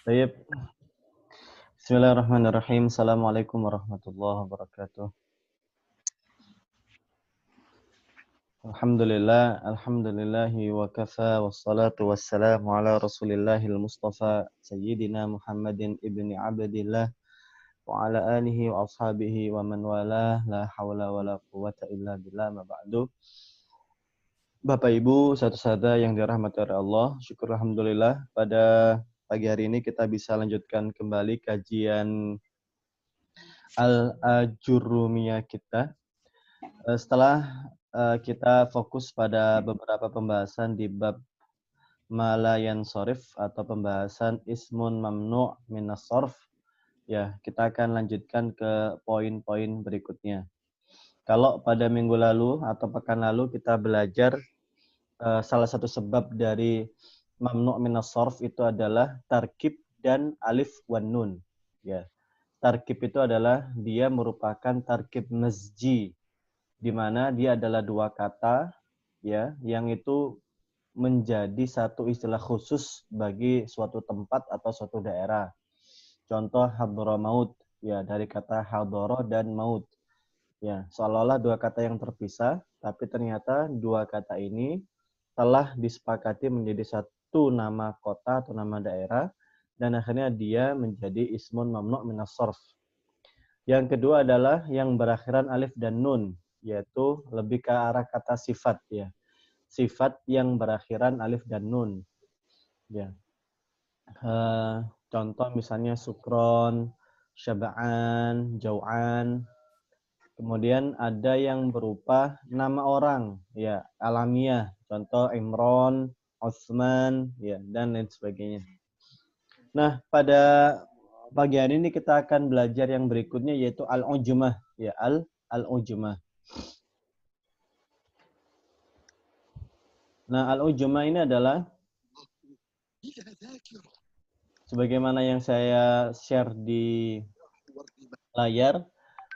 Baik. Bismillahirrahmanirrahim. Assalamualaikum warahmatullahi wabarakatuh. Alhamdulillahi wa kafa wassalatu wassalamu ala Rasulillahil Mustafa Sayyidina Muhammadin ibni Abdillah wa ala alihi wa ashabihi wa man walah la hawla wa la quwwata illa billah ma ba'du. Bapak Ibu, satu-satu yang dirahmati oleh Allah, syukur alhamdulillah pada pagi hari ini kita bisa lanjutkan kembali kajian Al-Ajurrumiyah kita. Setelah kita fokus pada beberapa pembahasan di bab Malayan Sorif atau pembahasan Ismun Mamnu' Minas Sorf, ya kita akan lanjutkan ke poin-poin berikutnya. Kalau pada minggu lalu atau pekan lalu kita belajar salah satu sebab dari Mamnu' Minas Sorf itu adalah tarkib dan alif wan nun. Ya. Tarkib itu adalah dia merupakan tarkib mazji, di mana dia adalah dua kata ya yang itu menjadi satu istilah khusus bagi suatu tempat atau suatu daerah. Contoh hadramaut ya dari kata hadara dan maut. Ya, seolah-olah dua kata yang terpisah, tapi ternyata dua kata ini telah disepakati menjadi satu nama kota atau nama daerah dan akhirnya dia menjadi ismun mamnu' minas sarf. Yang kedua adalah yang berakhiran alif dan nun, yaitu lebih ke arah kata sifat ya. Sifat yang berakhiran alif dan nun. Ya. Contoh misalnya sukron, syaba'an, jau'an. Kemudian ada yang berupa nama orang, ya alamiah. Contoh Imron, Utsman, ya dan lain sebagainya. Nah, pada pagi hari ini kita akan belajar yang berikutnya yaitu al-ujmah, ya al-ujmah. Nah, al-ujmah ini adalah sebagaimana yang saya share di layar.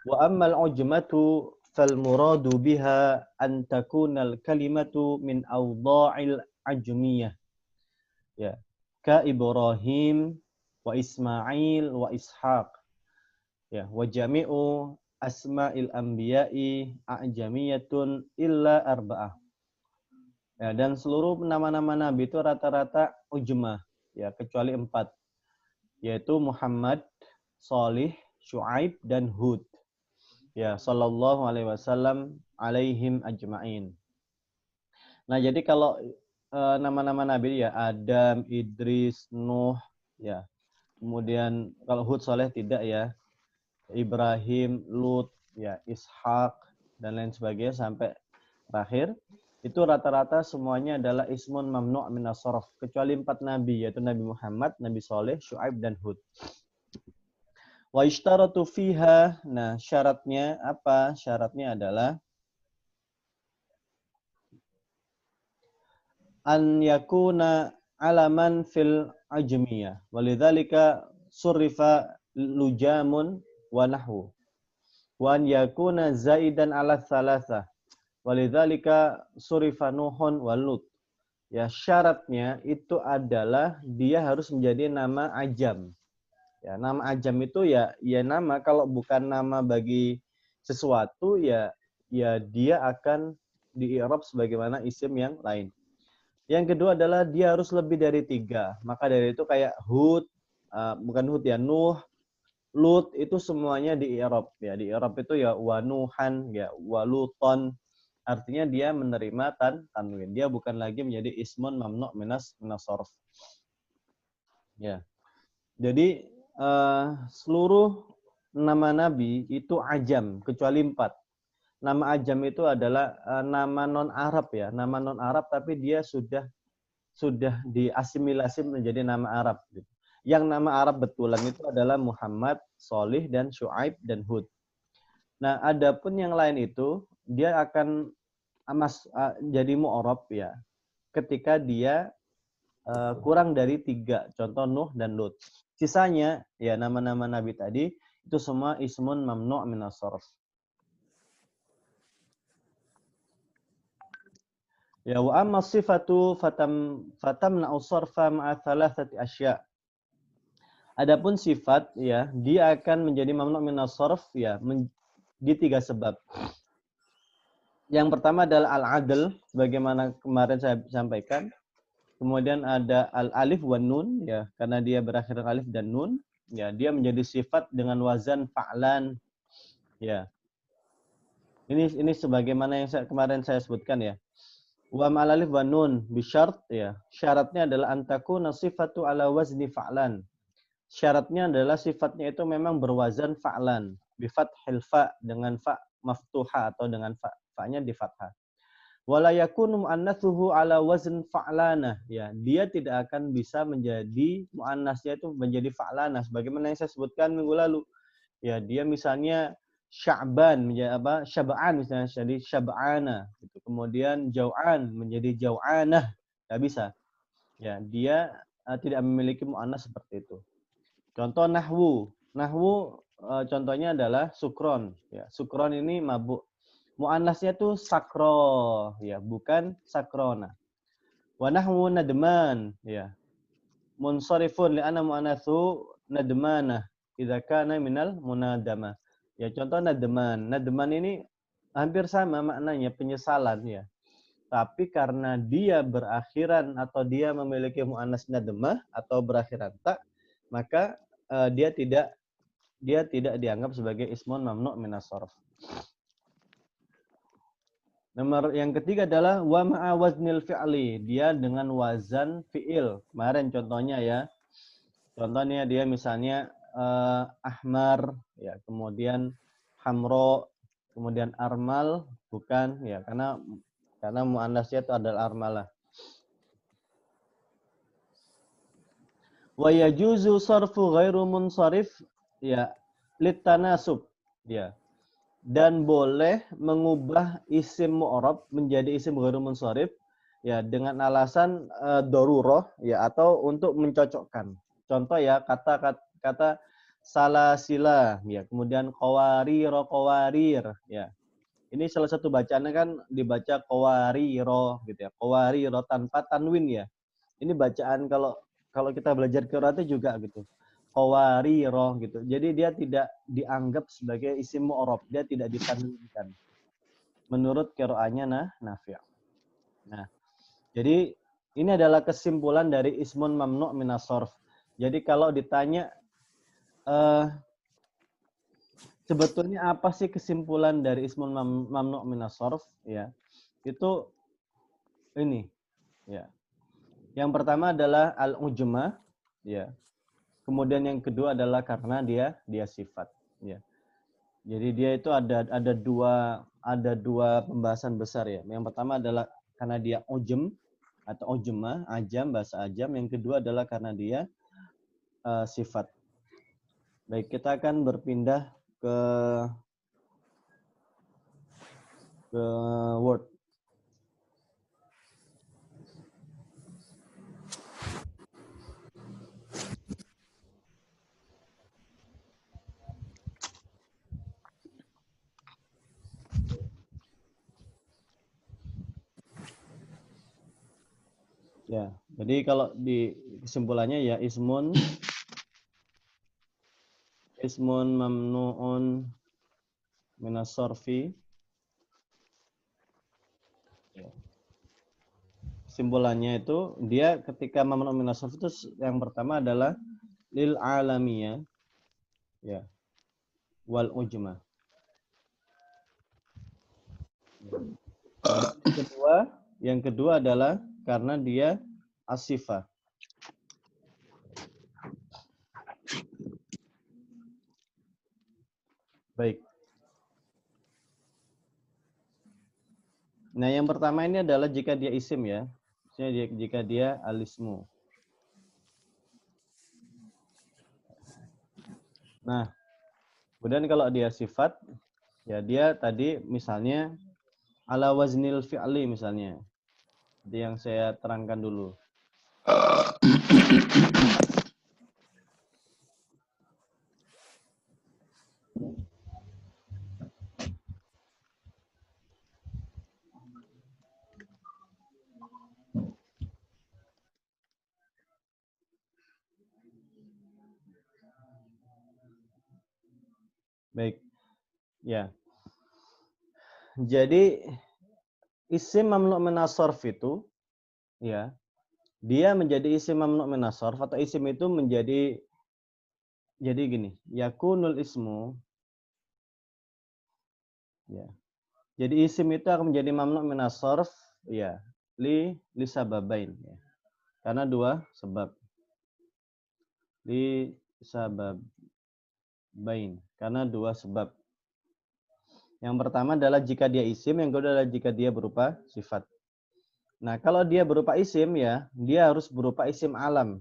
Wa ammal ujmatu fal muradu biha an takunal kalimatu min awdha'il ajmiyah. Ya. Ka Ibrahim wa Ismail wa Ishaq. Ya, wa jami'u asma'il anbiya'i a'jamiyatun illa arba'ah. Ya, dan seluruh nama-nama nabi itu rata-rata ujmah, ya kecuali 4, yaitu Muhammad, Salih, Syuaib dan Hud. Ya, sallallahu alaihi wasallam alaihim ajma'in. Nah, jadi kalau nama-nama nabi ya Adam, Idris, Nuh, ya. Kemudian kalau Hud, Saleh tidak ya. Ibrahim, Lut, ya, Ishak dan lain sebagainya sampai terakhir. Itu rata-rata semuanya adalah ismun mamnu' minas sarf kecuali 4 nabi yaitu Nabi Muhammad, Nabi Saleh, Syuaib dan Hud. Wa ishtaratu fiha, nah syaratnya apa? Syaratnya adalah an yakuna alaman fil ajmiyah. Walidzalika surifa lujamun wa nahwu. Wa an yakuna zaidan ala thalathah. Walidzalika surifa Nuhun wa Lut. Ya, syaratnya itu adalah dia harus menjadi nama ajam. Ya, nama ajam itu ya nama kalau bukan nama bagi sesuatu ya dia akan di-i'rab sebagaimana isim yang lain. Yang kedua adalah dia harus lebih dari 3. Maka dari itu kayak Hud, bukan Hud ya, Nuh, Lut itu semuanya di-i'rab ya. Di-i'rab itu ya wanuhan ya waluton. Artinya dia menerima tanwin. Dia bukan lagi menjadi ismun mamnu' minas sarf. Ya. Jadi seluruh nama nabi itu ajam kecuali 4. Nama ajam itu adalah nama non Arab ya, nama non Arab tapi dia sudah diasimilasi menjadi nama Arab. Yang nama Arab betulan itu adalah Muhammad, Salih dan Syuaib dan Hud. Nah, adapun yang lain itu dia akan jadi mu'rab ya ketika dia kurang dari 3, contoh Nuh dan Lut. Sisanya ya nama-nama nabi tadi itu semua ismun mamnu' minas sarf. Ya wa amma sifatu fatamna'u sarfa ma'a thalathati asya'. Adapun sifat ya, dia akan menjadi mamnu' minas sarf ya di 3 sebab. Yang pertama adalah al-adl, bagaimana kemarin saya sampaikan. Kemudian ada al-alif wan nun ya, karena dia berakhir alif dan nun, ya dia menjadi sifat dengan wazan fa'lan ya. Ini sebagaimana yang kemarin saya sebutkan ya. Wa ma'al alif wan nun bisyart ya. Syaratnya adalah antakuna sifatu ala wazni fa'lan. Syaratnya adalah sifatnya itu memang berwazan fa'lan. Bifathil fa, dengan fa maftuha atau dengan fa-nya di fathah. Wala yakunu muannatsuhu ala wazn fa'lanah. Ya, dia tidak akan bisa menjadi muannasnya itu menjadi fa'lanah sebagaimana yang saya sebutkan minggu lalu. Ya, dia misalnya Sya'ban menjadi apa? Syab'an misalnya jadi Syab'ana gitu. Kemudian Jau'an menjadi Jau'anah. Enggak bisa. Ya, dia tidak memiliki muannas seperti itu. Contoh nahwu. Nahwu contohnya adalah sukron. Ya, sukron ini mabuk. Muannasnya tuh sakro, ya, bukan sakrona. Wa nahwu nadman, ya. Munsharifun li'anna muannatsu nadmana idza kana minal munadama. Ya, contoh nadman. Nadman ini hampir sama maknanya, penyesalan ya. Tapi karena dia berakhiran atau dia memiliki muannas nadmah atau berakhiran ta, maka dia tidak dianggap sebagai ismun mamnu' minas sarf. Nomor yang ketiga adalah wa ma'a waznil fi'li. Dia dengan wazan fi'il. Kemarin contohnya ya. Contohnya dia misalnya ahmar ya, kemudian hamro, kemudian armal, bukan ya, karena muannasnya itu adalah armalah. Wa yajuzu sarfu ghairu munsharif ya litanasub ya. Dan boleh mengubah isim mu'rab menjadi isim ghairu munsharif ya dengan alasan darurah ya atau untuk mencocokkan. Contoh ya kata salasila ya, kemudian qawarir ya. Ini salah satu bacaannya kan dibaca qawariro gitu ya. Qawariro tanpa tanwin ya. Ini bacaan kalau kita belajar qiraat juga gitu. Qawariro gitu. Jadi dia tidak dianggap sebagai isim mu'rab, dia tidak ditanwinkan. Menurut qiraatnya Nafi'. Nah, jadi ini adalah kesimpulan dari ismun mamnu' minas sarf. Jadi kalau ditanya sebetulnya apa sih kesimpulan dari ismun mamnu' minas sarf ya? Itu ini ya. Yang pertama adalah al-ujma ya. Kemudian yang kedua adalah karena dia sifat ya. Jadi dia itu ada dua pembahasan besar ya. Yang pertama adalah karena dia ujm atau ujma, ajam, bahasa ajam. Yang kedua adalah karena dia sifat. Baik, kita akan berpindah ke Word. Ya, jadi kalau di kesimpulannya ya ismun mamnu'un minas sarfi. Ya. Kesimpulannya itu dia ketika mamnu'un minas sarfi itu yang pertama adalah lil alamiyah ya wal ujma. Yang kedua adalah karena dia asifah. Baik. Nah, yang pertama ini adalah jika dia isim ya. Maksudnya jika dia alismu. Nah, kemudian kalau dia sifat, ya dia tadi misalnya ala waznil fi'li misalnya. Jadi yang saya terangkan dulu. Baik. Ya. Jadi isim mamnu' minas sarf itu ya, dia menjadi isim mamnu' minas sarf atau isim itu menjadi jadi gini, yakunul ismu ya. Jadi isim itu akan menjadi mamnu' minas sarf ya, li sababain ya. Karena dua sebab. Li sababain. Karena dua sebab. Yang pertama adalah jika dia isim, yang kedua adalah jika dia berupa sifat. Nah, kalau dia berupa isim ya, dia harus berupa isim alam.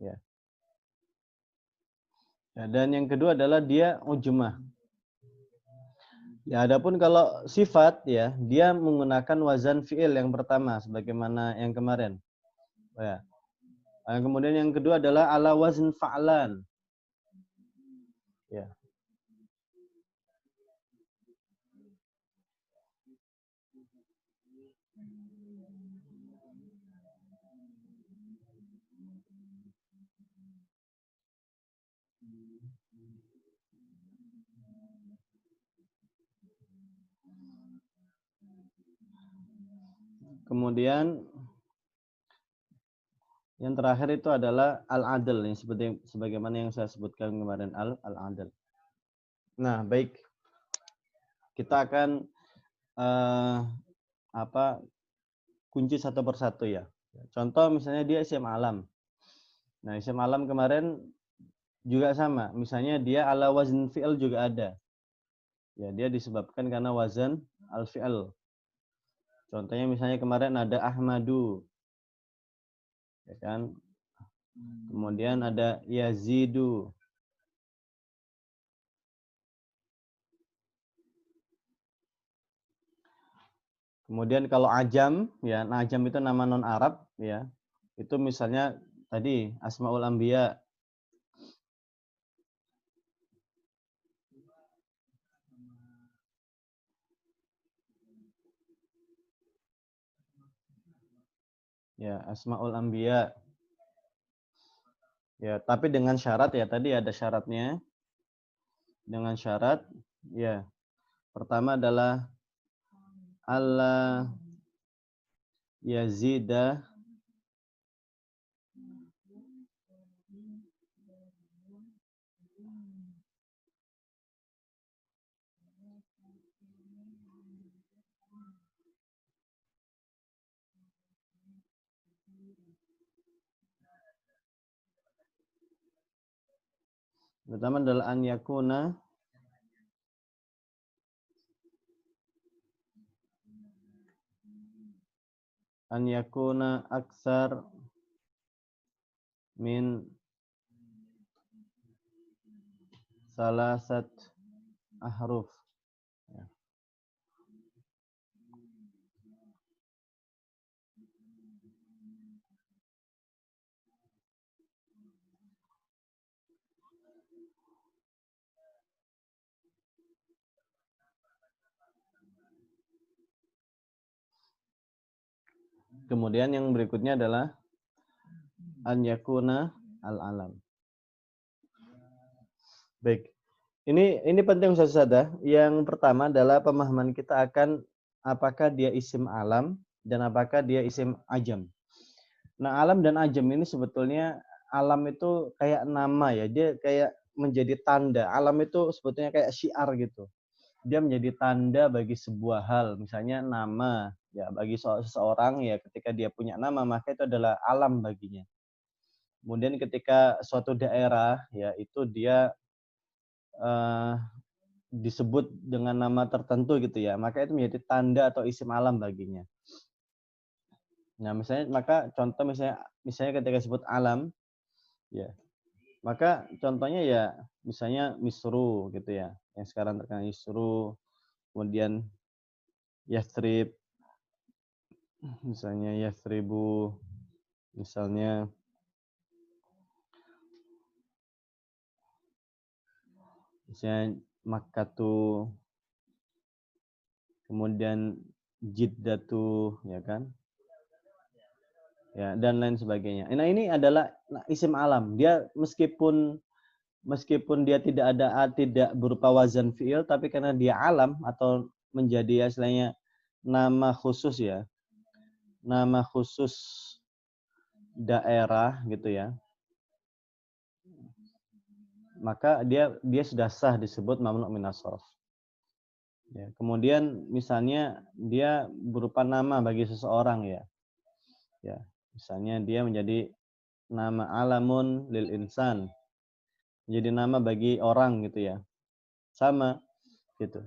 Ya. Dan yang kedua adalah dia ujmah. Ya, adapun kalau sifat ya, dia menggunakan wazan fi'il yang pertama sebagaimana yang kemarin. Ya. Kemudian yang kedua adalah ala wazn fa'lan. Ya. Kemudian yang terakhir itu adalah al-adl yang seperti sebagaimana yang saya sebutkan kemarin al-adl. Nah, baik. Kita akan kunci satu persatu ya. Contoh misalnya dia isim alam. Nah, isim alam kemarin juga sama. Misalnya dia ala wazn fi'il juga ada. Ya, dia disebabkan karena wazan al-fi'il. Contohnya misalnya kemarin ada Ahmadu. Ya kan? Kemudian ada Yazidu. Kemudian kalau ajam, ya, nah ajam itu nama non Arab, ya. Itu misalnya tadi Asmaul Anbiya. Ya, Asmaul Anbiya. Ya, tapi dengan syarat ya, tadi ada syaratnya. Dengan syarat, ya. Pertama adalah Allah yazida pertama adalah an yakuna aksar min salasat ahruf. Ya. Kemudian yang berikutnya adalah an yakuna al-alam. Baik. Ini penting Ustaz Sada. Yang pertama adalah pemahaman kita akan apakah dia isim alam dan apakah dia isim ajam. Nah, alam dan ajam ini sebetulnya alam itu kayak nama ya. Dia kayak menjadi tanda. Alam itu sebetulnya kayak syiar gitu. Dia menjadi tanda bagi sebuah hal. Misalnya nama. Ya, bagi seseorang ya ketika dia punya nama maka itu adalah alam baginya. Kemudian ketika suatu daerah ya itu dia eh, disebut dengan nama tertentu gitu ya, maka itu menjadi tanda atau isim alam baginya. Nah, misalnya maka contoh misalnya ketika disebut alam ya, maka contohnya ya misalnya Misru gitu ya, yang sekarang terkenal Misru, kemudian Yathrib, misalnya Yathribu, misalnya Makkatu, kemudian Jiddatu, ya kan? Ya, dan lain sebagainya. Nah, ini adalah isim alam. Dia meskipun meskipun dia tidak berupa wazan fi'il, tapi karena dia alam atau menjadi istilahnya nama khusus ya, nama khusus daerah gitu ya, maka dia sudah sah disebut mamnu' minas sharf. Ya, kemudian misalnya dia berupa nama bagi seseorang ya. Ya, misalnya dia menjadi nama alamun lil insan. Menjadi nama bagi orang gitu ya. Sama gitu.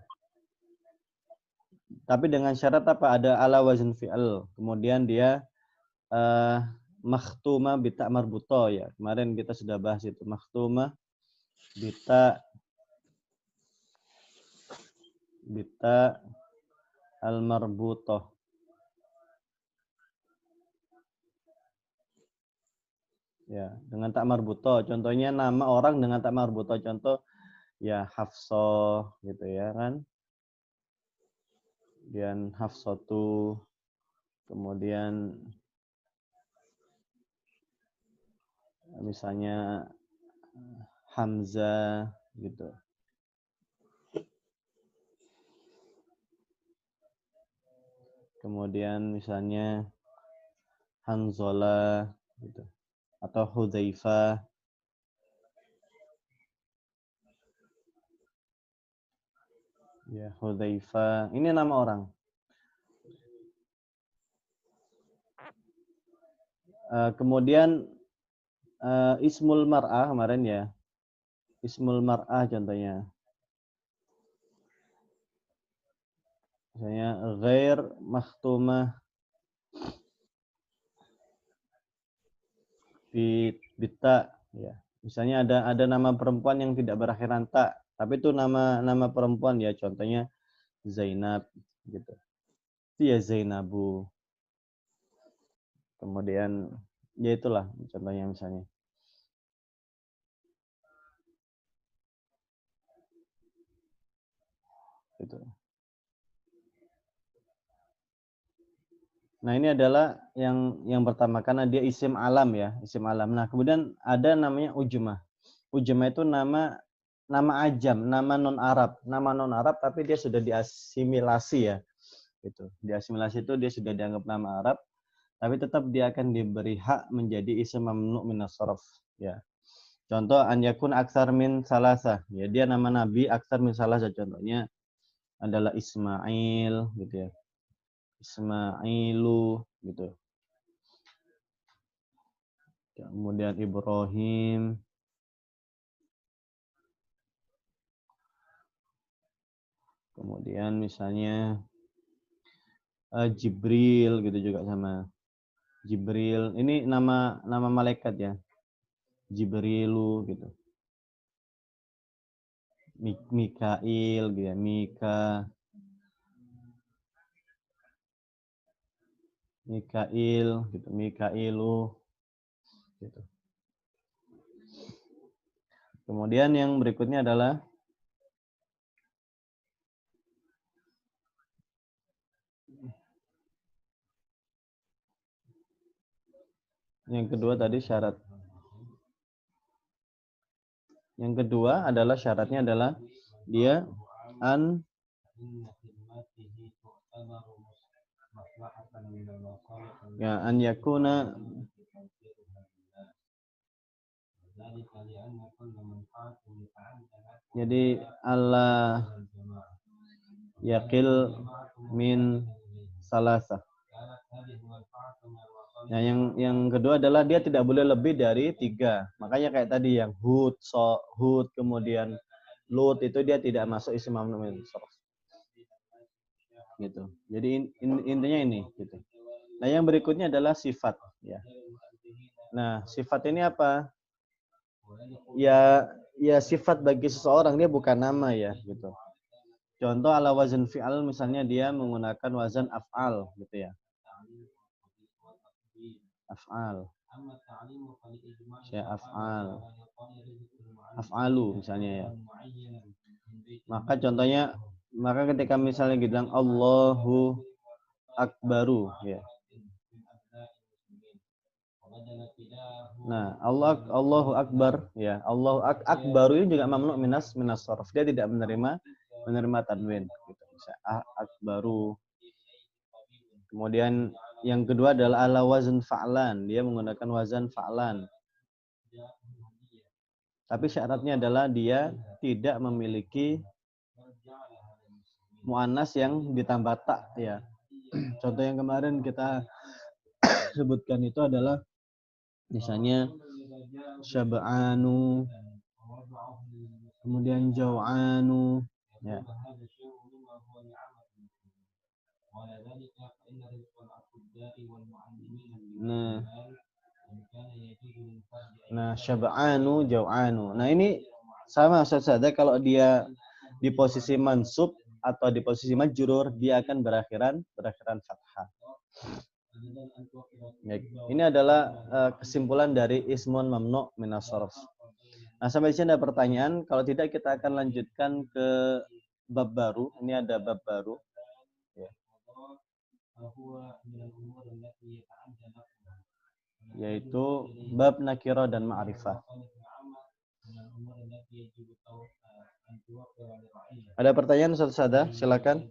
Tapi dengan syarat apa? Ada ala wazn fi'al. Kemudian dia makhtuma bita marbuto ya. Kemarin kita sudah bahas itu. Makhtuma bita al marbutoh. Ya, dengan tak marbuto. Contohnya nama orang dengan tak marbuto. Contoh ya Hafsah gitu ya kan. Kemudian Hafsatu. Kemudian misalnya Hamzah gitu. Kemudian misalnya Hanzola gitu. Atau Hudzaifah. Ya, Hudzaifah. Ini nama orang. Kemudian Ismul Mar'ah kemarin ya. Ismul Mar'ah contohnya. Misalnya ghair makhtumah bita ya. Misalnya ada nama perempuan yang tidak berakhiran ta, tapi itu nama perempuan ya, contohnya Zainab gitu. Itu ya Zainabu. Kemudian ya itulah contohnya misalnya. Gitu. Nah, ini adalah yang pertama karena dia isim alam ya, isim alam. Nah, kemudian ada namanya ujmah. Ujmah itu nama ajam, nama non Arab. Nama non Arab tapi dia sudah diasimilasi ya. Gitu. Diasimilasi itu dia sudah dianggap nama Arab, tapi tetap dia akan diberi hak menjadi isim mamnu' minas sharaf ya. Contoh an yakun aksar min salasa. Ya, dia nama nabi aksar min salasa, contohnya adalah Ismail gitu ya. Ismailu gitu. Kemudian Ibrahim. Kemudian misalnya Jibril gitu juga sama. Jibril. Ini nama malaikat ya. Jibrilu gitu. Mikail gitu ya. Mikail gitu. Mikailu gitu. Kemudian yang berikutnya adalah yang kedua tadi syarat. Yang kedua adalah syaratnya adalah dia an yakuna jadi Allah yakil min salasa. Nah, yang kedua adalah dia tidak boleh lebih dari 3. Makanya kayak tadi yang Hud, kemudian Lut itu dia tidak masuk isim mamnu min sharaf. Gitu. Jadi intinya ini gitu. Nah, yang berikutnya adalah sifat ya. Nah, sifat ini apa? Ya sifat bagi seseorang, dia bukan nama ya gitu. Contoh ala wazan fi'al misalnya dia menggunakan wazan af'al gitu ya. Af'al. Ya af'al. Af'alu misalnya ya. Maka contohnya, maka ketika misalnya kita bilang Allahu Akbaru ya. Nah, Allahu Akbar ya. Akbaru ini juga mamnu minas sharf. Dia tidak menerima tanwin gitu. Bisa akbaru. Kemudian yang kedua adalah ala wazn fa'lan. Dia menggunakan wazan fa'lan. Tapi syaratnya adalah dia tidak memiliki muannas yang ditambah tak ya. Contoh yang kemarin kita sebutkan itu adalah misalnya syab'anu, kemudian jau'anu ya. Nah, syab'anu, jau'anu. Nah, ini sama Ustaz Sada, kalau dia di posisi mansub atau di posisi majrur, dia akan berakhiran fathah. Ini adalah kesimpulan dari ismun mamnu minas sharf. Nah, sampai sini ada pertanyaan. Kalau tidak, kita akan lanjutkan ke bab baru. Ini ada bab baru. Ya. Yaitu bab nakirah dan ma'rifah. Ada pertanyaan Ustaz Sada? Silakan.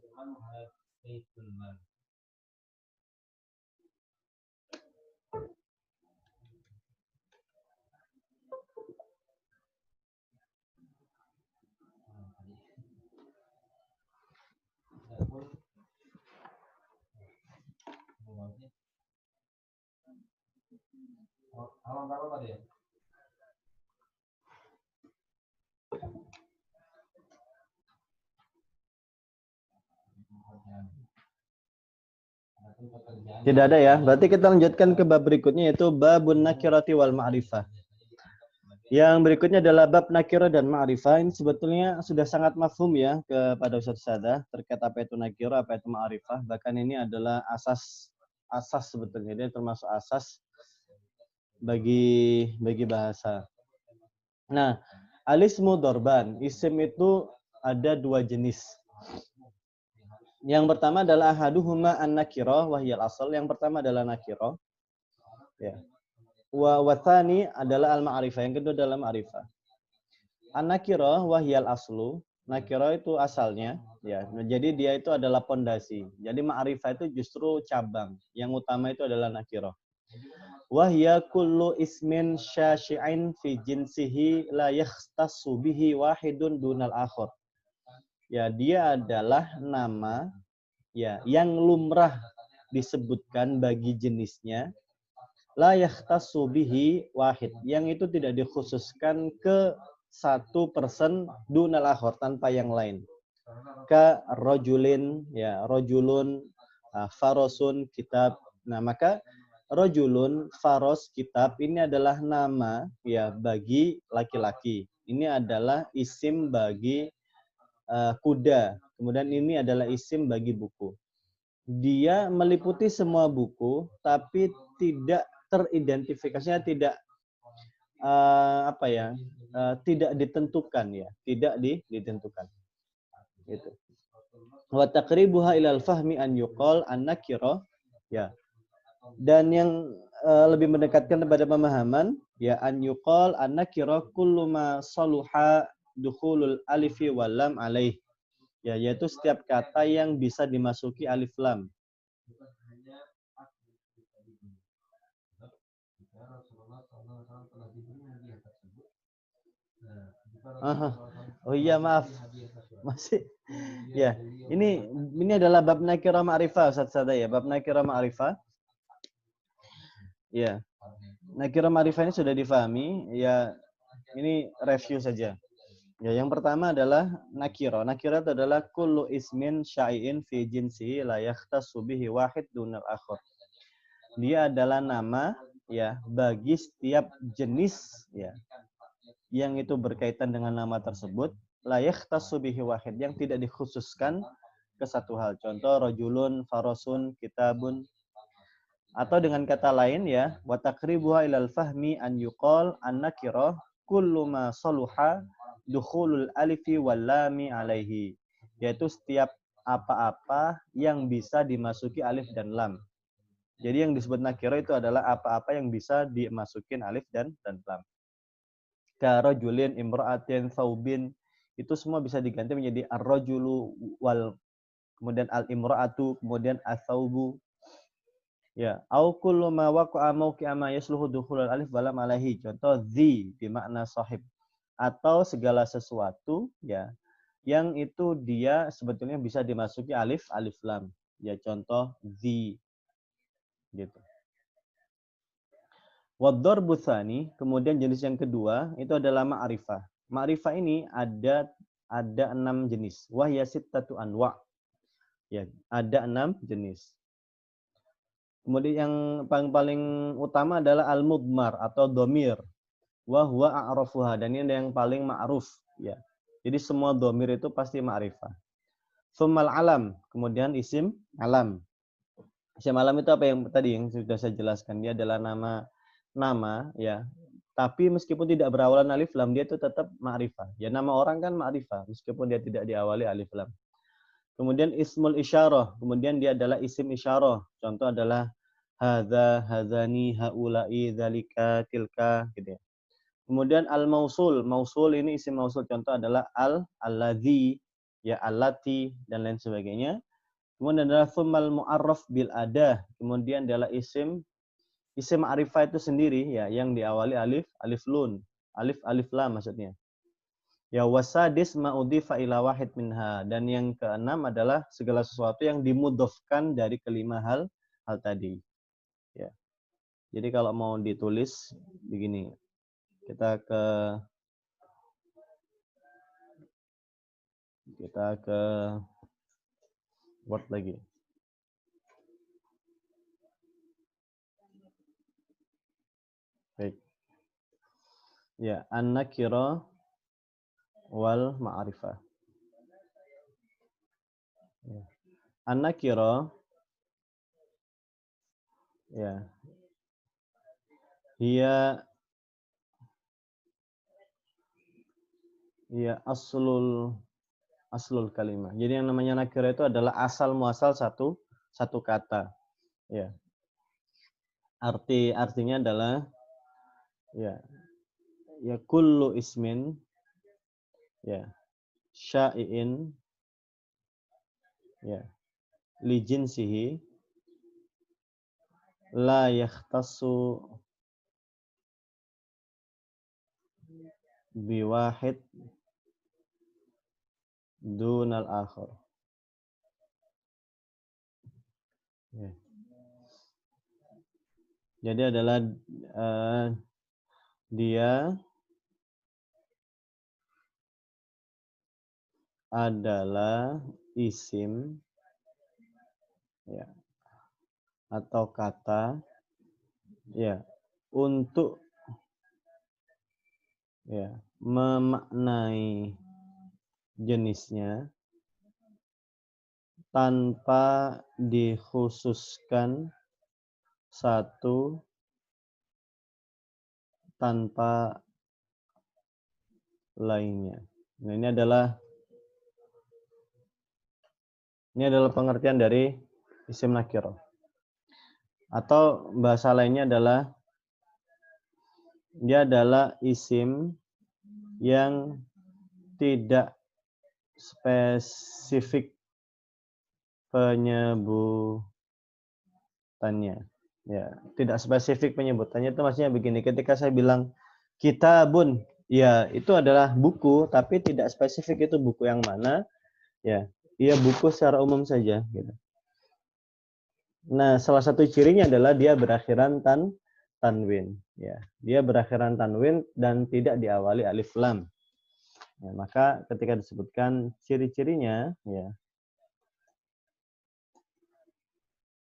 Tidak ada ya. Berarti kita lanjutkan ke bab berikutnya, yaitu babun nakirati wal ma'rifah. Yang berikutnya adalah bab nakirah dan ma'rifah. Ini sebetulnya sudah sangat mafhum ya kepada Ustaz Sada terkait apa itu nakirah, apa itu ma'rifah. Bahkan ini adalah asas sebetulnya. Dia termasuk asas bagi bahasa. Nah, alismu dorban. Isim itu ada dua jenis. Yang pertama adalah ahaduhuma an-nakirah wa hiyal asal. Yang pertama adalah nakirah. Ya. Wa wathani adalah al-ma'rifah. Yang kedua adalah ma'rifah. An-nakirah wa hiyal aslu. Nakirah itu asalnya, ya. Jadi dia itu adalah pondasi. Jadi ma'rifah itu justru cabang. Yang utama itu adalah nakirah. Wa hiya kullu ismin syashi'in fi jinsihi la yakhtassu bihi wahidun dunal akhar. Ya, dia adalah nama ya yang lumrah disebutkan bagi jenisnya, la yakhtassu bihi wahid, yang itu tidak dikhususkan ke satu person dunal akhar, tanpa yang lain. Ka rajulin ya, rajulun, farosun, kitab. Nah, maka rajulun, faros, kitab ini adalah nama ya bagi laki-laki. Ini adalah isim bagi kuda. Kemudian ini adalah isim bagi buku. Dia meliputi semua buku, tapi tidak teridentifikasinya, tidak tidak ditentukan ya, tidak ditentukan. Itu. Wa taqribuha ilal fahmi an yuqal an-nakira ya. Dan yang lebih mendekatkan kepada pemahaman ya, an yuqal an-nakira kullu ma saluha dukhulul alifi wal lam alaih. Ya, yaitu setiap kata yang bisa dimasuki alif lam. Oh iya, maaf. Masih. Ya, ini adalah bab nakirah ma'rifah Ustaz Sada ya, bab nakirah ma'rifah. Ya. Nakirah ma'rifah ini sudah difahami, ya ini review saja. Ya, yang pertama adalah nakirah. Nakirah itu adalah kullu ismin syai'in fi jinsihi la yakhtassu bihi wahid dunal akhar. Dia adalah nama ya bagi setiap jenis ya yang itu berkaitan dengan nama tersebut, la yakhtassu bihi wahid, yang tidak dikhususkan ke satu hal. Contoh rajulun, farosun, kitabun. Atau dengan kata lain ya, wa taqribuha ilal fahmi an yuqal an-nakirah kullu ma saluha dukhulul alifi wal lami alaihi. Yaitu setiap apa-apa yang bisa dimasuki alif dan lam. Jadi yang disebut nakiro itu adalah apa-apa yang bisa dimasukin alif dan lam. Karojulin, imro'atin, faubin, itu semua bisa diganti menjadi ar-rajulu wal, kemudian al-imro'atu, kemudian as-saubu. Ya, au kullu ma waqa'a mawqi'a ma yasluhu dukhulul alif wa lam alaihi. Contoh dzi bermakna sahib, atau segala sesuatu ya yang itu dia sebetulnya bisa dimasuki alif lam. Ya contoh dzi gitu. Waddarbu tsani, kemudian jenis yang kedua itu adalah ma'rifah. Ma'rifah ini ada 6 jenis. Wahya sittatu anwa. Ya, ada 6 jenis. Kemudian yang paling utama adalah al-mudmar atau domir. Wa huwa a'rafuha, dan ini yang paling ma'ruf ya. Jadi semua domir itu pasti ma'rifah. Tsummal alam, kemudian isim alam. Isim alam itu apa yang tadi yang sudah saya jelaskan, dia adalah nama ya. Tapi meskipun tidak berawalan alif lam, dia itu tetap ma'rifah. Ya nama orang kan ma'rifah meskipun dia tidak diawali alif lam. Kemudian ismul isyarah, kemudian dia adalah isim isyarah. Contoh adalah hadza, hadzani, haula'i, dzalika, tilka gitu ya. Kemudian al-mausul, mausul ini isim mausul, contoh adalah alladzi, ya allati dan lain sebagainya. Kemudian adalah tsummal mu'arraf bil adah, kemudian adalah isim ma'rifah itu sendiri ya yang diawali alif lun, alif lam maksudnya. Ya wasadis ma'udhifa ila wahid minha, dan yang keenam adalah segala sesuatu yang dimudhofkan dari kelima hal tadi. Ya. Jadi kalau mau ditulis begini, kita ke Word lagi. Baik. Ya, an-nakira wal ma'rifah. Ya. An-nakira ya. Ia aslul kalimah. Jadi yang namanya nakira itu adalah asal muasal satu kata. Ya. Artinya adalah ya kullu ismin ya syai'in ya li jinsihi la yakhtassu biwahid dunal akhar. Ya. Jadi adalah dia adalah isim ya atau kata ya untuk ya memaknai jenisnya tanpa dikhususkan satu tanpa lainnya. Nah, ini adalah pengertian dari isim nakirah. Atau bahasa lainnya adalah dia adalah isim yang tidak spesifik penyebutannya. Ya, tidak spesifik penyebutannya itu maksudnya begini, ketika saya bilang kitabun, ya itu adalah buku, tapi tidak spesifik itu buku yang mana, ya. Iya buku secara umum saja gitu. Nah, salah satu cirinya adalah dia berakhiran tanwin, ya. Dia berakhiran tanwin dan tidak diawali alif lam. Ya, maka ketika disebutkan ciri-cirinya,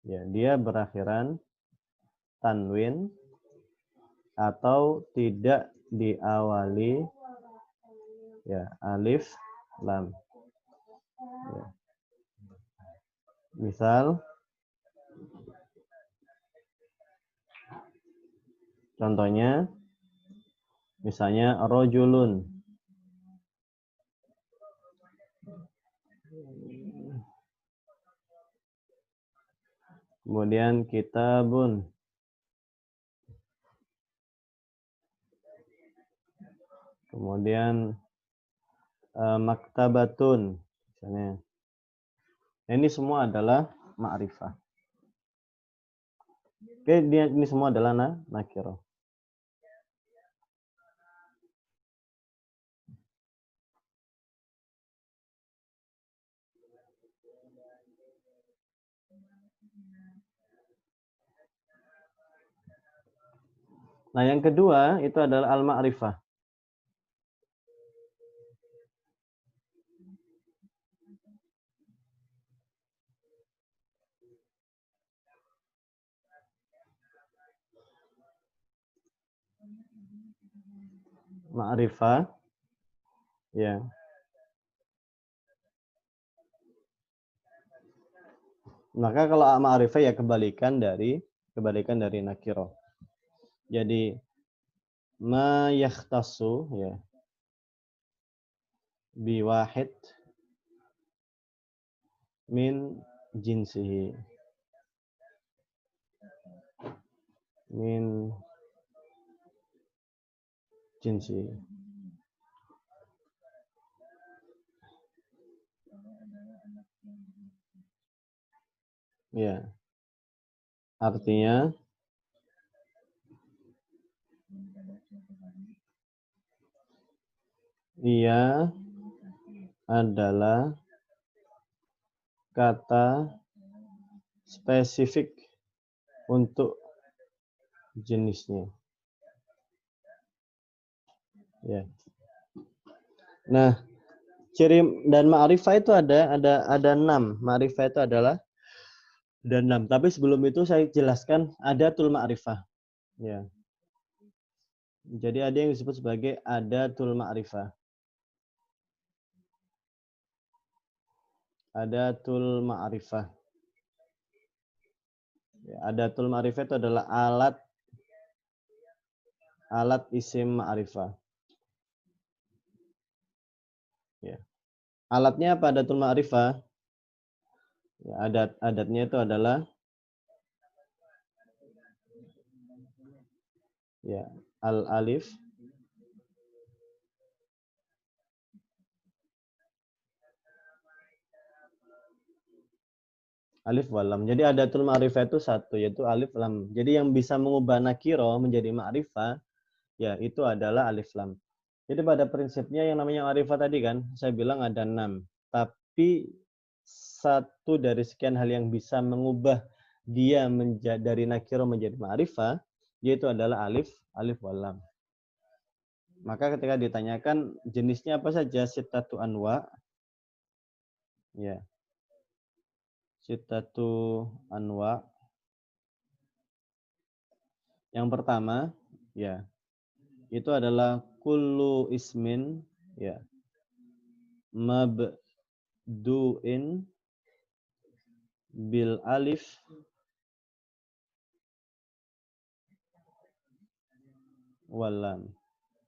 ya dia berakhiran tanwin atau tidak diawali ya alif lam. Ya. Misal contohnya misalnya rojulun. Kemudian kitabun. Kemudian maktabatun. Misalnya. Ini semua adalah ma'rifah. Oke, ini semua adalah nakirah. Nah, yang kedua itu adalah al-ma'rifah. Ma'rifah, ya. Maka kalau ma'rifah ya kebalikan dari nakirah. Jadi ma yakhtassu ya biwahid min jinsihi. Min jinsihi. Ya. Artinya ia adalah kata spesifik untuk jenisnya. Ya. Nah, ciri dan ma'rifah itu ada 6. Ma'rifah itu adalah ada 6. Tapi sebelum itu saya jelaskan adatul ma'rifah. Ya. Jadi ada yang disebut sebagai adatul ma'rifah. Adatul ma'rifah. Ya, adatul ma'rifah itu adalah alat isim ma'rifah. Ya. Alatnya apa adatul ma'rifah? Ya, adatnya itu adalah ya al-alif, alif walam. Jadi adatul ma'rifah itu satu, yaitu alif lam. Jadi yang bisa mengubah nakiro menjadi ma'rifah, ya itu adalah alif lam. Jadi pada prinsipnya yang namanya ma'rifah tadi kan, saya bilang ada 6. Tapi satu dari sekian hal yang bisa mengubah dia dari nakiro menjadi ma'rifah, yaitu adalah alif walam. Maka ketika ditanyakan jenisnya apa saja, sittatu anwa, ya, sittatu anwa. Yang pertama, ya, itu adalah kullu ismin, ya, mabdu'in bil alif wal lam.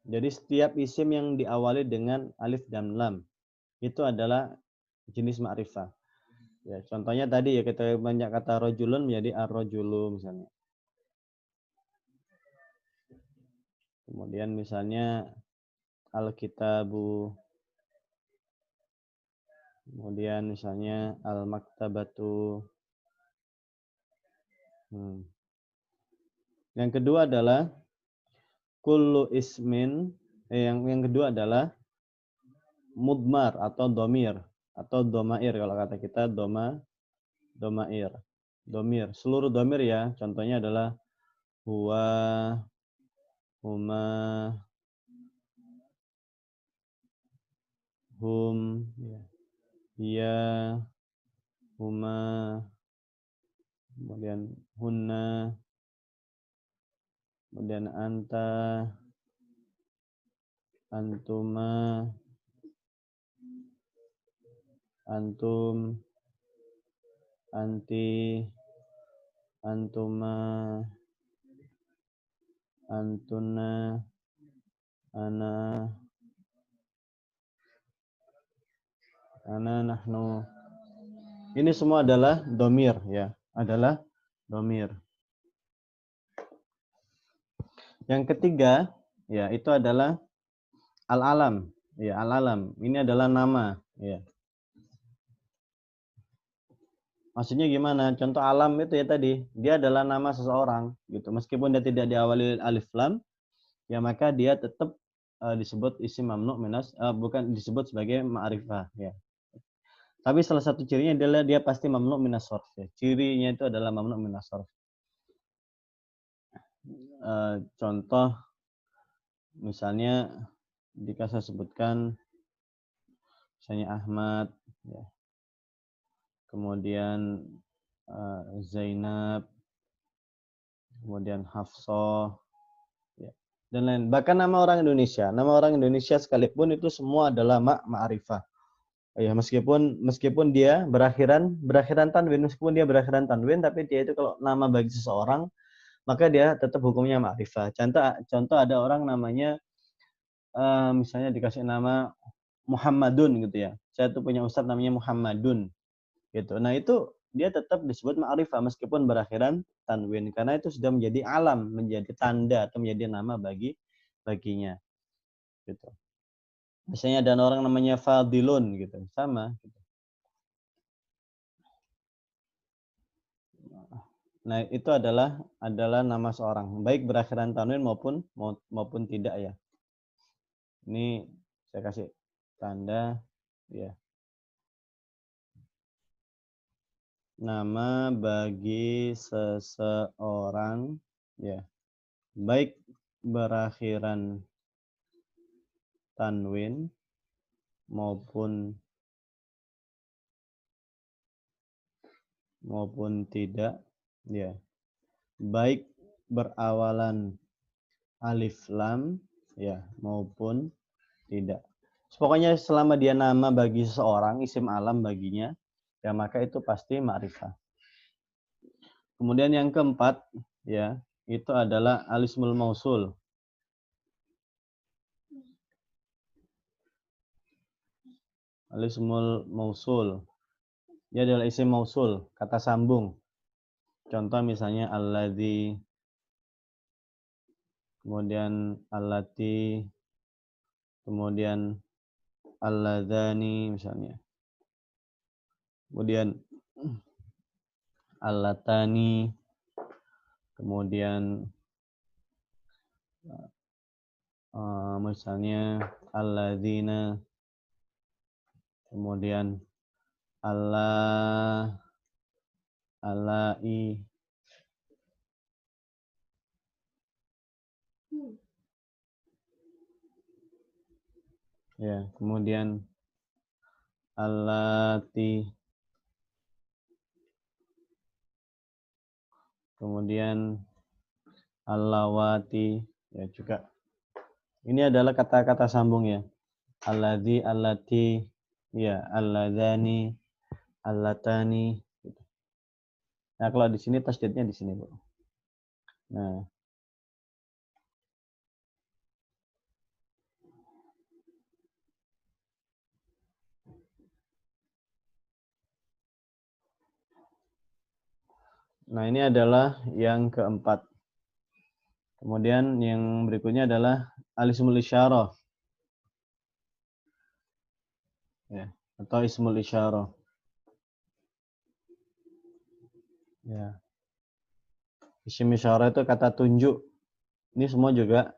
Jadi setiap isim yang diawali dengan alif dan lam itu adalah jenis ma'rifah. Ya, contohnya tadi ya kita banyak kata rojulun menjadi ar-rojulu misalnya. Kemudian misalnya al-kitabu. Kemudian misalnya al-maktabatu. Yang kedua adalah kullu ismin, yang kedua adalah mudmar atau domir atau domair kalau kata kita domair. Domir, seluruh domir ya, contohnya adalah huwa, huma, hum, ya, huma, kemudian hunna, kemudian anta, antuma, antum, anti, antuma, antuna, ana, nahnu. Ini semua adalah domir ya, adalah Domir. Yang ketiga, ya itu adalah al-alam. Ya, al-alam. Ini adalah nama. Ya. Maksudnya gimana? Contoh alam itu ya tadi, dia adalah nama seseorang gitu. Meskipun dia tidak diawali alif lam, ya maka dia tetap disebut isim mamnu minas bukan disebut sebagai ma'rifah ya. Tapi salah satu cirinya adalah dia pasti mamnu minas shorf ya. Cirinya itu adalah mamnu minas shorf. Contoh misalnya jika saya sebutkan misalnya Ahmad ya. Kemudian Zainab, kemudian Hafsah ya, dan lain. Bahkan nama orang Indonesia sekalipun itu semua adalah ma'rifah. Ya, meskipun dia berakhiran tanwin, tapi dia itu kalau nama bagi seseorang, maka dia tetap hukumnya ma'rifah. Contoh ada orang namanya misalnya dikasih nama Muhammadun gitu ya. Saya tuh punya ustadz namanya Muhammadun gitu. Nah, itu dia tetap disebut ma'rifah meskipun berakhiran tanwin karena itu sudah menjadi alam, menjadi tanda atau menjadi nama baginya gitu. Misalnya ada orang namanya Fadilun gitu, sama gitu. Nah, itu adalah nama seorang, baik berakhiran tanwin maupun tidak ya. Ini saya kasih tanda ya. Nama bagi seseorang ya, baik berakhiran tanwin maupun tidak ya. Baik berawalan alif lam ya maupun tidak. Pokoknya selama dia nama bagi seseorang, isim alam baginya, ya maka itu pasti ma'rifah. Kemudian yang keempat, ya, itu adalah alismul mausul. Alismul mausul. Dia adalah isim mausul, kata sambung. Contoh misalnya alladzi, kemudian allati, kemudian alladzani misalnya. Kemudian allatani, kemudian misalnya alladzina, kemudian Allah, alai, ya, kemudian allati, kemudian allawati, ya juga. Ini adalah kata-kata sambung ya. Alladzi, allati, ya, alladzani, allatani. Nah, kalau di sini tasdidnya di sini, Bu. Nah, ini adalah yang keempat. Kemudian yang berikutnya adalah alismul isyarah. Ya, atau ismul isyarah. Ya. Isim isyarah itu kata tunjuk. Ini semua juga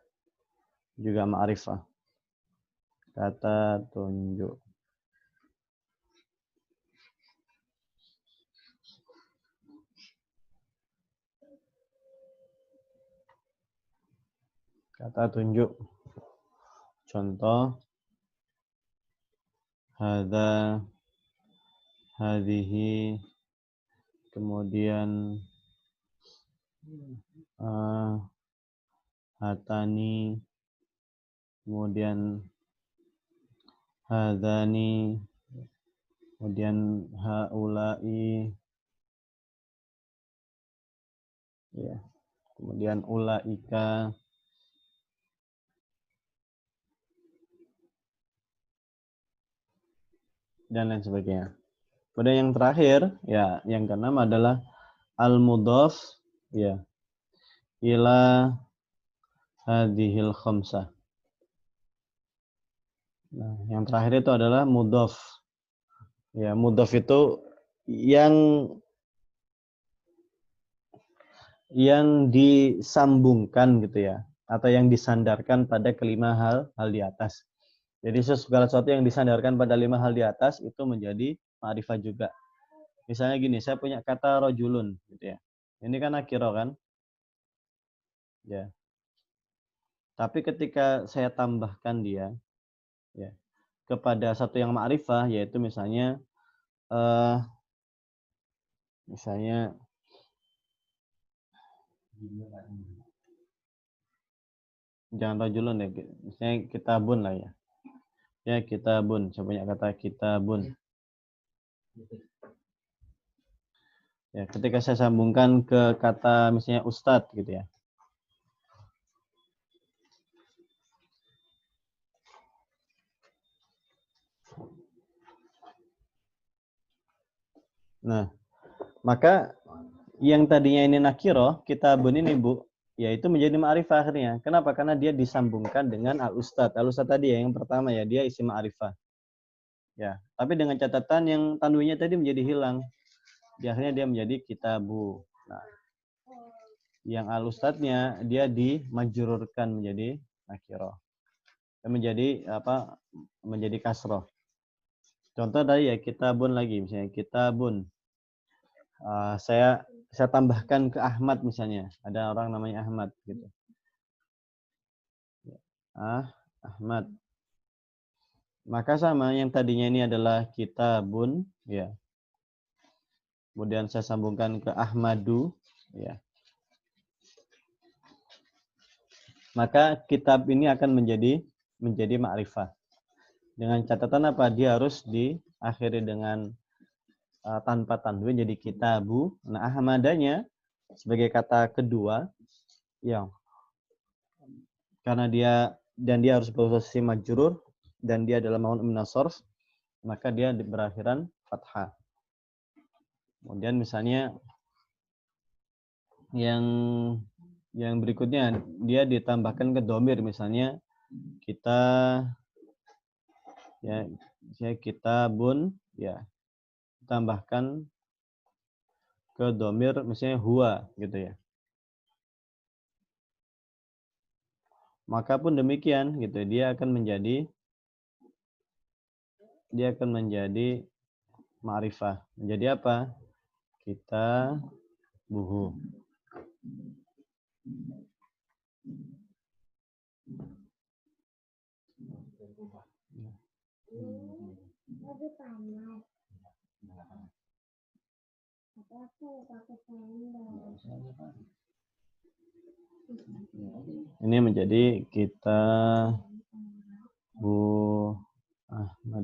ma'rifah. Kata tunjuk. Kata tunjuk. Contoh hadza, hadhihi, kemudian hatani, kemudian hadzani, kemudian haulai, ya, kemudian ulaika, dan lain sebagainya. Kemudian yang terakhir, ya, yang keenam adalah al-mudhaf ya ila hadhil khamsah. Nah, yang terakhir itu adalah mudhaf. Ya, mudhaf itu yang disambungkan gitu ya, atau yang disandarkan pada kelima hal di atas. Jadi segala sesuatu yang disandarkan pada 5 hal di atas itu menjadi ma'rifah juga. Misalnya gini, saya punya kata rojulun gitu ya. Ini kan nakiro kan? Ya. Tapi ketika saya tambahkan dia ya kepada satu yang ma'rifah, yaitu misalnya misalnya jangan rojulun ya, misalnya kitabun lah ya. Ya, kitabun. Saya punya kata kitabun. Ya, ketika saya sambungkan ke kata misalnya ustadz gitu ya. Nah, maka yang tadinya ini nakiro, kitabun ini Bu, yaitu menjadi ma'rifah akhirnya. Kenapa? Karena dia disambungkan dengan al-ustadz. Al-ustadz tadi ya, yang pertama ya, dia isim ma'rifah. Ya, tapi dengan catatan yang tanwinnya tadi menjadi hilang. Di akhirnya dia menjadi kitabu. Nah, yang al-ustadznya dia dimajrurkan menjadi nakiro. Menjadi apa? Menjadi kasroh. Contoh tadi ya kitabun lagi, misalnya kitabun. Saya tambahkan ke Ahmad misalnya. Ada orang namanya Ahmad gitu. Ahmad. Maka sama yang tadinya ini adalah kitabun ya. Kemudian saya sambungkan ke Ahmadu ya. Maka kitab ini akan menjadi ma'rifah. Dengan catatan apa? Dia harus diakhiri dengan tanpa tanwin jadi kitabu. Nah, Ahmadanya sebagai kata kedua yang karena dia harus berposisi majrur dan dia adalah ma'un min as-sarf, maka dia berakhiran fathah. Kemudian misalnya yang berikutnya dia ditambahkan ke domir, misalnya kita ya kitabun ya tambahkan ke domir misalnya huwa gitu ya. Maka pun demikian gitu, dia akan menjadi ma'rifah. Menjadi apa? Kita buhu. Ini menjadi kita bu Ahmad.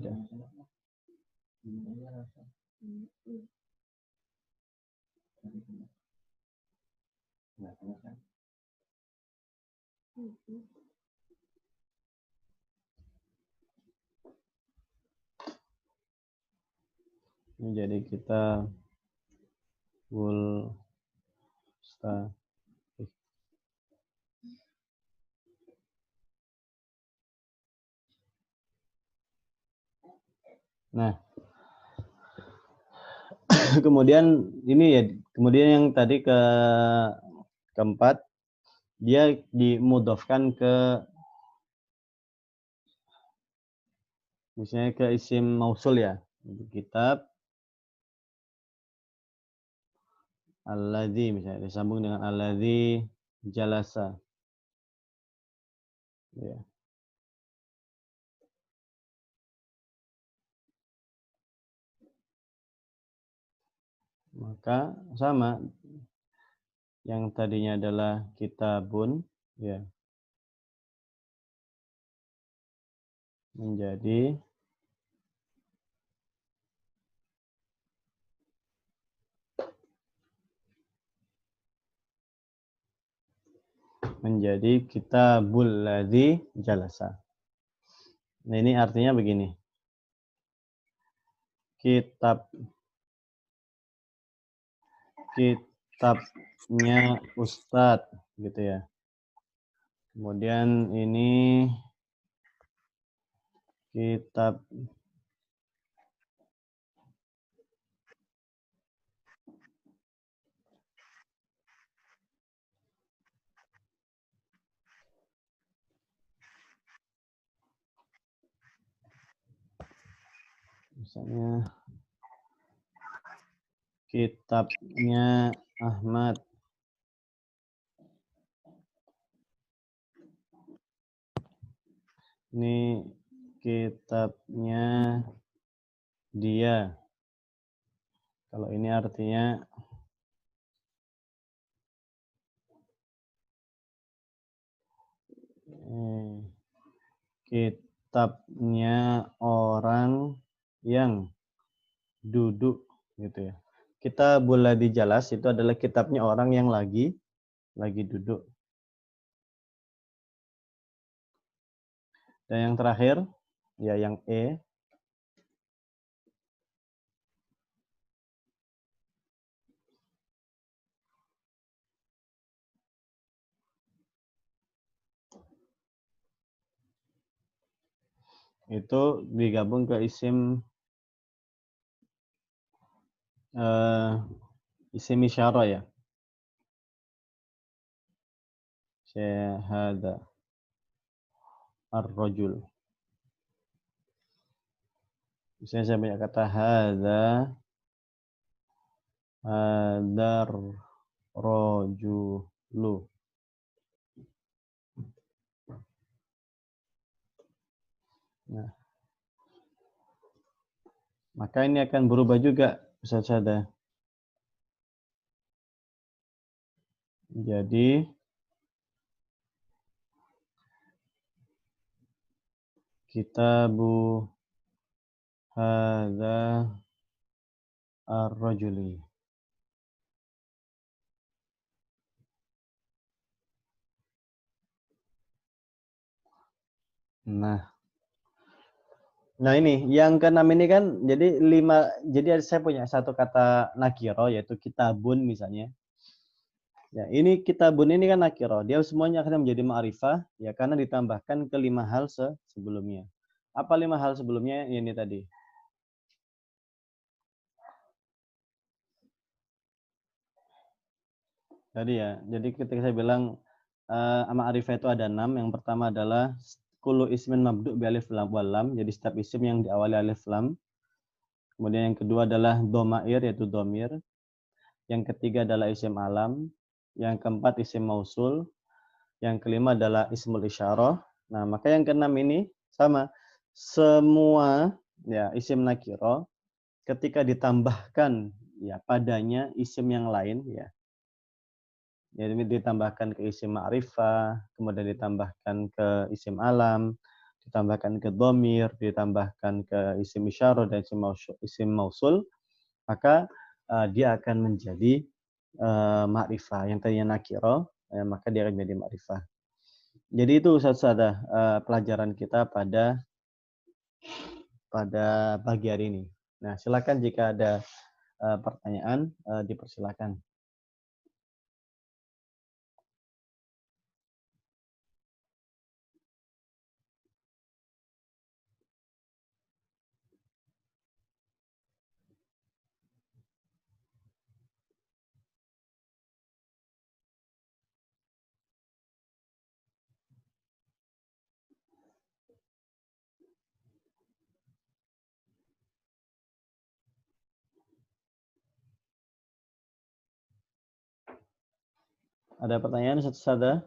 Menjadi kita bul Nah, kemudian yang tadi keempat, dia dimudhofkan ke misalnya ke isim mausul ya. Kitab alladzi misalnya disambung dengan alladzi jalasa. Ya. Maka sama yang tadinya adalah kitabun ya menjadi kitabul ladzi jalasa. Nah, ini artinya begini. kitabnya Ustadz, gitu ya. Kemudian ini kitab misalnya kitabnya Ahmad. Ini kitabnya dia. Kalau ini artinya kitabnya orang yang duduk, gitu ya. Kita boleh dijelas itu adalah kitabnya orang yang lagi duduk. Dan yang terakhir, ya yang E. Itu digabung ke isim isyarah ya. Syahada ar-rajul. Misalnya saya banyak kata hadar rajulu. Nah, maka ini akan berubah juga Ustaz Syahada. Jadi kitabu hadza ar-rajuli. Nah ini yang keenam ini kan jadi saya punya satu kata nakiro yaitu kitabun misalnya. Ya, ini kitabun ini kan nakiro, dia semuanya akan menjadi ma'rifah ya karena ditambahkan ke 5 hal sebelumnya. Apa 5 hal sebelumnya? Ini tadi. Tadi ya. Jadi ketika saya bilang ma'rifah itu ada 6, yang pertama adalah kullu ismin mabdu' bi alif lam wal lam, jadi setiap isim yang diawali alif lam. Kemudian yang kedua adalah domair yaitu domir. Yang ketiga adalah isim alam. Yang keempat isim mausul. Yang kelima adalah ismul isyarah. Nah, maka yang keenam ini sama. Semua ya isim nakiro ketika ditambahkan ya padanya isim yang lain ya. Jadi ditambahkan ke isim ma'rifah, kemudian ditambahkan ke isim alam, ditambahkan ke domir, ditambahkan ke isim isyarah dan isim mausul, maka dia akan menjadi ma'rifah. Yang tadinya nakiro, maka dia akan menjadi ma'rifah. Jadi itu Ustaz ada pelajaran kita pada pagi hari ini. Nah, silakan jika ada pertanyaan, dipersilakan. Ada pertanyaan Ustaz Sada?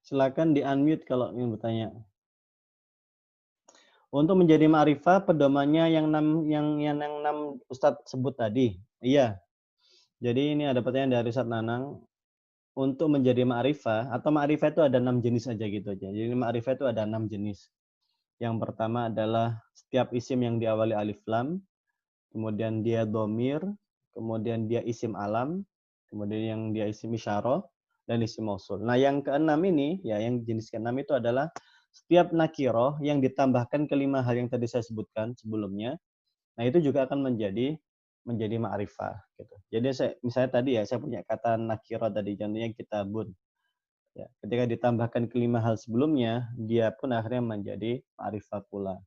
Silakan di-unmute kalau ingin bertanya. Untuk menjadi ma'rifah pedomannya yang enam Ustadz sebut tadi. Iya. Jadi ini ada pertanyaan dari Ustadz Nanang. Untuk menjadi ma'rifah atau ma'rifah itu ada 6 jenis aja gitu aja. Jadi ma'rifah itu ada 6 jenis. Yang pertama adalah setiap isim yang diawali alif lam, kemudian dia domir, kemudian dia isim alam, kemudian yang dia isim isyarah, dan isim mausul. Nah yang keenam ini, ya yang jenis keenam itu adalah setiap nakiroh yang ditambahkan ke 5 hal yang tadi saya sebutkan sebelumnya, Nah, itu juga akan menjadi ma'rifah gitu. Jadi misalnya tadi ya, saya punya kata nakirah tadi, contohnya kitabun. Ya, ketika ditambahkan kelima hal sebelumnya, dia pun akhirnya menjadi ma'rifah pula.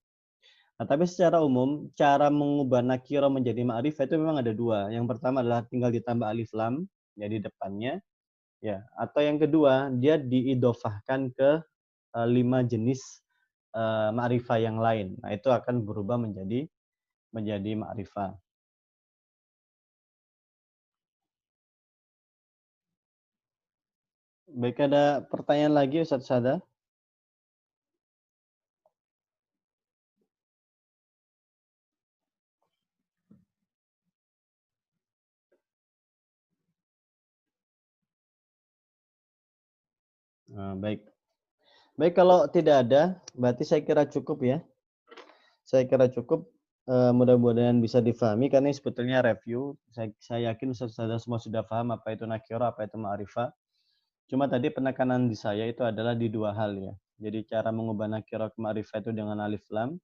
Nah, tapi secara umum, cara mengubah nakirah menjadi ma'rifah itu memang ada dua. Yang pertama adalah tinggal ditambah alif lam, jadi depannya. Ya, atau yang kedua, dia diidofahkan ke 5 jenis ma'rifah yang lain. Nah, itu akan berubah menjadi ma'rifah. Baik, ada pertanyaan lagi Ustaz Sada? Baik. Baik, kalau tidak ada, berarti saya kira cukup ya. Saya kira cukup. Mudah-mudahan bisa difahami karena ini sebetulnya review. Saya yakin Ustaz Sada semua sudah paham apa itu nakirah, apa itu ma'rifah. Cuma tadi penekanan di saya itu adalah di dua hal ya. Jadi cara mengubah nakirah ke ma'rifah itu dengan alif lam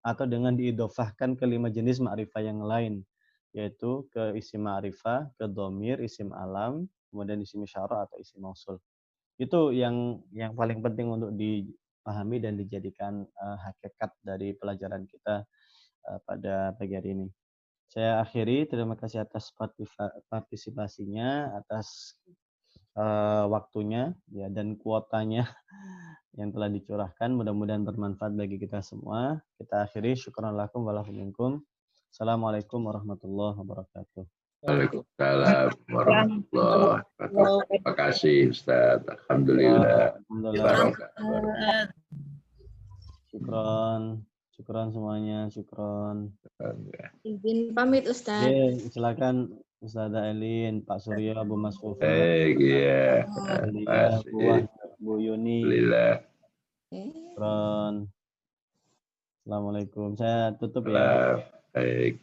atau dengan diidofahkan ke 5 jenis ma'rifah yang lain, yaitu ke isim ma'rifah, ke dhamir, isim alam, kemudian isim isyarah atau isim mausul. Itu yang paling penting untuk dipahami dan dijadikan hakikat dari pelajaran kita pada pagi hari ini. Saya akhiri, terima kasih atas partisipasinya, atas waktunya ya dan kuotanya yang telah dicurahkan. Mudah-mudahan bermanfaat bagi kita semua. Kita akhiri, syukran lakum wa lakum minkum. Assalamualaikum warahmatullahi wabarakatuh. Waalaikumsalam warahmatullahi wabarakatuh. Terima kasih Ustaz. Alhamdulillah. Syukran semuanya, syukran. Izin pamit Ustaz. Silakan Ustazah Elin, Pak Surya, Bu Mas Fufa. Iya. Bu Yuni. Alhamdulillah. Syukran. Assalamualaikum. Saya tutup ya. Baik.